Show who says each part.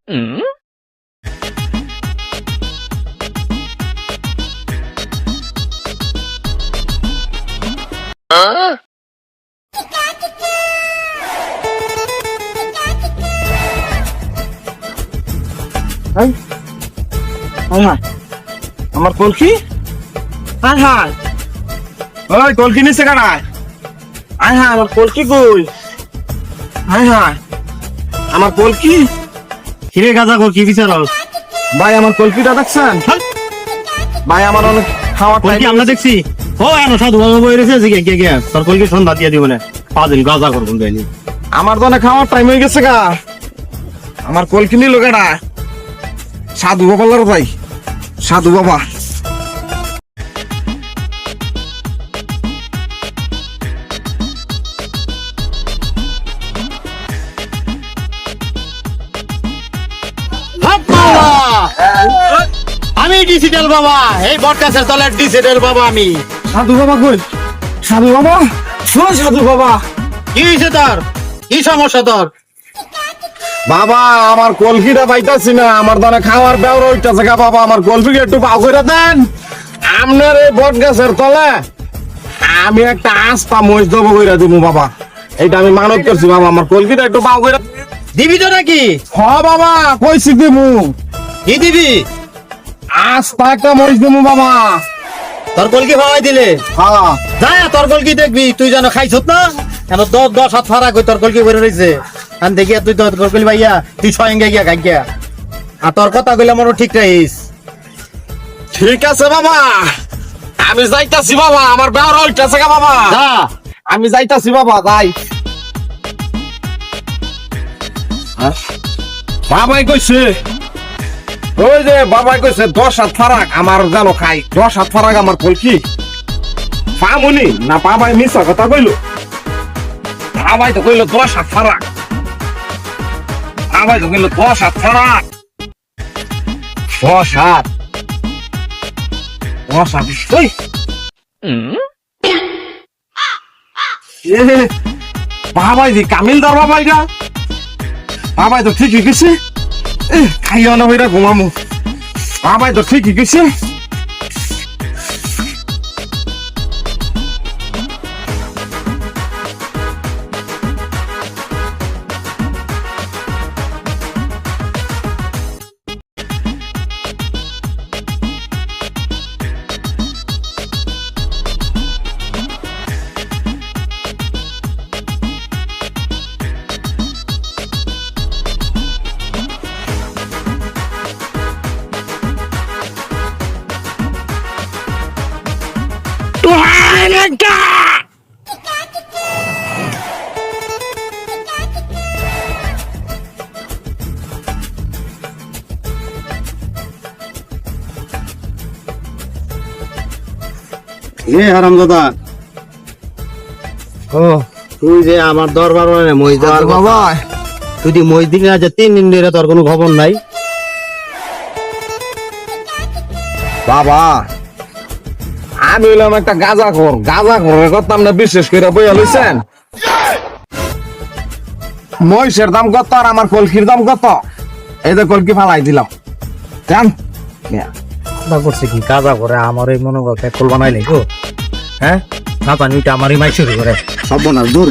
Speaker 1: আমার কলকি হায় হায় ওই কলকি নিচে কানায় হায় হায় আমার কলকি কই হায় হায় আমার কলকি
Speaker 2: কিরে গাজা কো কি বিচার
Speaker 1: ভাই আমার কলকিটা দেখছেন ভাই আমার অনেক খাওয়া
Speaker 2: কলকি আমরা দেখছি ও এন সাধু বাবা বই রয়েছে যে কে কে তোর কলকি সন্ধ্যা দিয়ে দিব না 5 দিন গাজা করবো দেয়নি
Speaker 1: আমার তো অনেক খাওয়ার টাইম হয়ে গেছে গা আমার কলকি নিল কেডা সাধু বাবার ভাই সাধু বাবা
Speaker 2: আমি ডিজিটাল বাবা এই বটগাছের তলের ডিজিটাল বাবা আমি
Speaker 1: সাধু বাবা কই সাধু বাবা শোন সাধু বাবা
Speaker 2: কি হয়েছে তোর কি সমস্যা তোর
Speaker 1: বাবা আমার কলকিটা পাইতাছি না আমার দানে খাওয়ার বেওরা হইতাছে গা বাবা আমার কলকিটা একটু পাও করে দেন আপনার এই বট গাছের তলে আমি একটা আস্তা মহিষ দেবো কইরা দিব বাবা এইটা আমি মানত করছি বাবা আমার কলকিটা একটু পাও করে
Speaker 2: দিবি তো নাকি
Speaker 1: হ বাবা কইছি দিমু
Speaker 2: কি দিবি
Speaker 1: আস্তা একটা মহিষ দিমু বাবা
Speaker 2: তোর কলকি ভাই দিলে
Speaker 1: হ্যাঁ
Speaker 2: যা তোর কলকি দেখবি তুই যেন খাইছত না কেন 10 হাত ফারাক হই তোর কলকি বের হইছে আন দেখি তুই তোর কলকি ভাইয়া তুই সঙ্গে গিয়া খাই গিয়া আর তোর কথা কইলে আমারও ঠিক রাইস
Speaker 1: ঠিক আছে বাবা আমি যাইতাছি বাবা আমার বেওরা হইতাছে গা বাবা
Speaker 2: যা
Speaker 1: আমি যাইতাছি বাবা যাই বাবাই কইছে ওই যে বাবাই কইছে 10 হাত ফারাক আমার জানো খাই 10 হাত ফারাক আমার কলকি পামুনি না বাবাই মিছা কথা কইলো বাবাই তো কইলো 10 হাত ফারাক বাবাই তো কইলো 10 হাত ফারাক 10 হাত ওই বাবাই দি কামিলদার বাবাই না বাবাই তো ঠিকই গেছে খাইও না হইরা ঘুমামু বাবাই তো ঠিকই গেছে
Speaker 2: এ হারামজাদা ও তুই যে আমার দরবার মই দেওয়ার
Speaker 1: বাবা
Speaker 2: তুই দি মই দিন আছে 3 দিন ধরে তোর কোনো খবর নাই
Speaker 1: বাবা আমি হইলাম একটা গাঁজাখোর কথা আমরা বিশেষ করে বইয়া লইছেন মহিষের দাম কত আর আমার কলকির দাম কত এই যে কলকি ফালাই দিলাম জান
Speaker 2: করছে কি কাজা করে আমার এই মনে করতে ফুল বানাইলে গো হ্যাঁ না পানি আমারই মাইসুরি করে
Speaker 1: সব না দূর